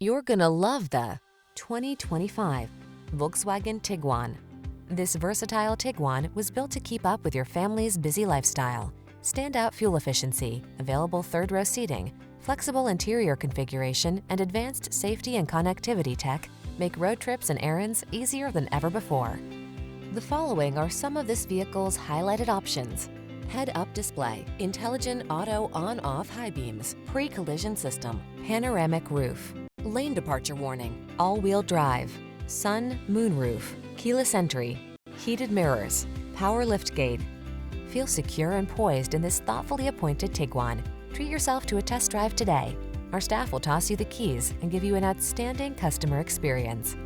You're gonna love the 2025 Volkswagen Tiguan. This versatile Tiguan was built to keep up with your family's busy lifestyle. Standout fuel efficiency, available third-row seating, flexible interior configuration, and advanced safety and connectivity tech make road trips and errands easier than ever before. The following are some of this vehicle's highlighted options: head-up display, intelligent auto on-off high beams, pre-collision system, panoramic roof, lane departure warning, all-wheel drive, sun, moon roof, keyless entry, heated mirrors, power liftgate. Feel secure and poised in this thoughtfully appointed Tiguan. Treat yourself to a test drive today. Our staff will toss you the keys and give you an outstanding customer experience.